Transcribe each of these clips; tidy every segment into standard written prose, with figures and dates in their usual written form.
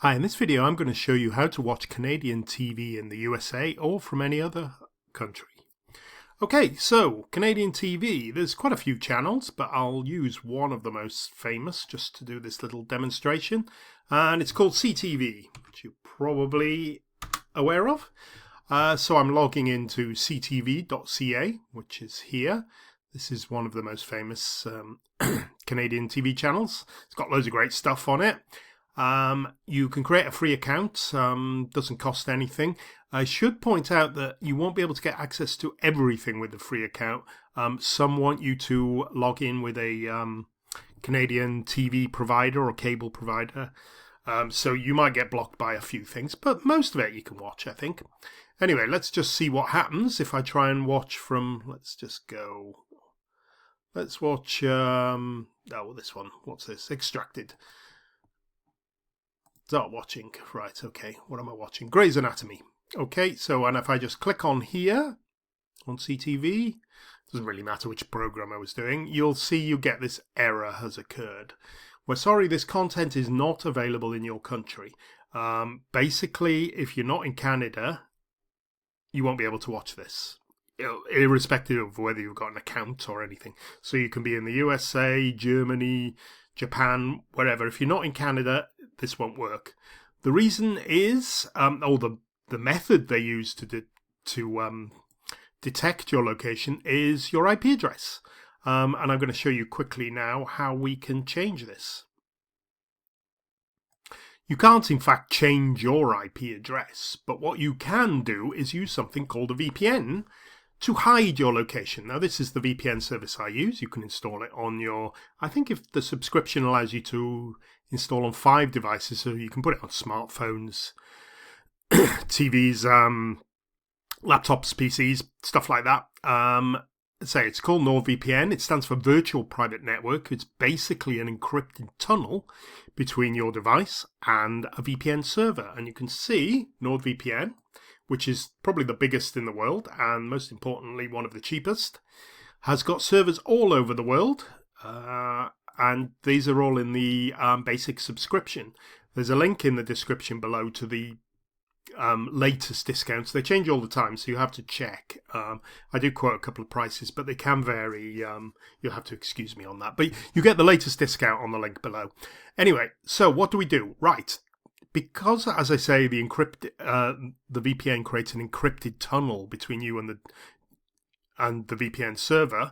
Hi, in this video I'm going to show you how to watch Canadian TV in the USA or from any other country. Okay, so Canadian TV, there's quite a few channels, but I'll use one of the most famous just to do this little demonstration, and it's called CTV, which you're probably aware of. So I'm logging into ctv.ca, which is here. This is one of the most famous Canadian TV channels. It's got loads of great stuff on it. You can create a free account, doesn't cost anything. I should point out that you won't be able to get access to everything with the free account. Some want you to log in with a Canadian TV provider or cable provider. So you might get blocked by a few things, but most of it you can watch, I think. Anyway, let's just see what happens if I try and watch from, let's watch, this one, what's this, Extracted. Start watching. Right, okay. What am I watching? Grey's Anatomy. Okay, so and if I just click on here, on CTV, doesn't really matter which program I was doing, you'll see you get this error has occurred. We're sorry, this content is not available in your country. Basically, if you're not in Canada, you won't be able to watch this, irrespective of whether you've got an account or anything. So you can be in the USA, Germany, Japan, wherever. If you're not in Canada, this won't work. The reason is, the method they use to detect your location is your IP address. And I'm going to show you quickly now how we can change this. You can't, in fact, change your IP address, but what you can do is use something called a VPN to hide your location. Now, this is the VPN service I use. You can install it on your, I think if the subscription allows you to install on 5 devices, so you can put it on smartphones, TVs, laptops, PCs, stuff like that. It's called NordVPN. It stands for Virtual Private Network. It's basically an encrypted tunnel between your device and a VPN server. And you can see NordVPN, which is probably the biggest in the world and most importantly one of the cheapest, has got servers all over the world, and these are all in the basic subscription. There's a link in the description below to the latest discounts. They change all the time, so you have to check. I do quote a couple of prices, but they can vary. You'll have to excuse me on that. But you get the latest discount on the link below. Anyway, so what do we do? Right. Because, as I say, the VPN creates an encrypted tunnel between you and the VPN server.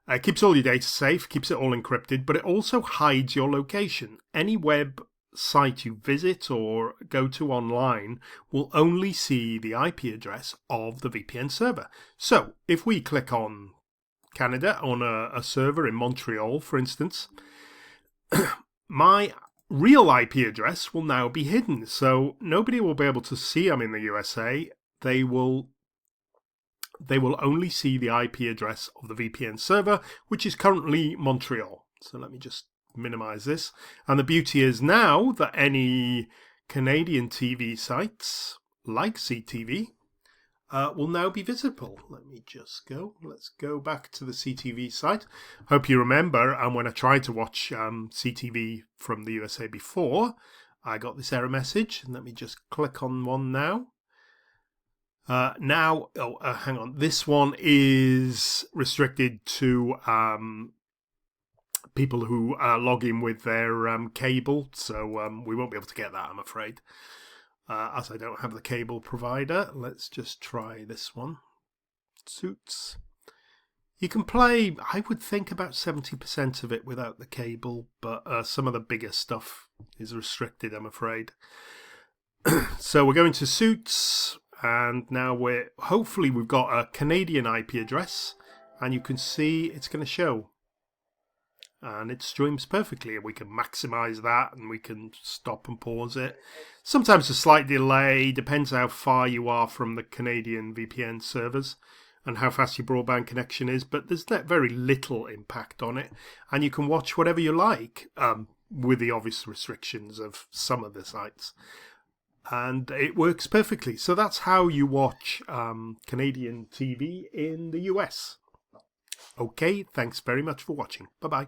It keeps all your data safe, keeps it all encrypted, but it also hides your location. Any web site you visit or go to online will only see the IP address of the VPN server. So, if we click on Canada on a server in Montreal, for instance, my real IP address will now be hidden, so nobody will be able to see I'm in the USA. They will only see the IP address of the VPN server, which is currently Montreal. So let me just minimize this. And the beauty is now that any Canadian TV sites like CTV will now be visible. Let's go back to the CTV site. Hope you remember, and when I tried to watch CTV from the USA before, I got this error message. And let me just click on one now. Hang on. This one is restricted to people who log in with their cable, so we won't be able to get that, I'm afraid. As I don't have the cable provider, let's just try this one. Suits. You can play, I would think, about 70% of it without the cable, but some of the bigger stuff is restricted, I'm afraid. So we're going to Suits, and now hopefully we've got a Canadian IP address, and you can see it's going to show. And it streams perfectly, and we can maximize that, and we can stop and pause it. Sometimes a slight delay, depends how far you are from the Canadian VPN servers and how fast your broadband connection is, but there's very little impact on it, and you can watch whatever you like, with the obvious restrictions of some of the sites. And it works perfectly. So that's how you watch Canadian TV in the US. Okay, thanks very much for watching. Bye-bye.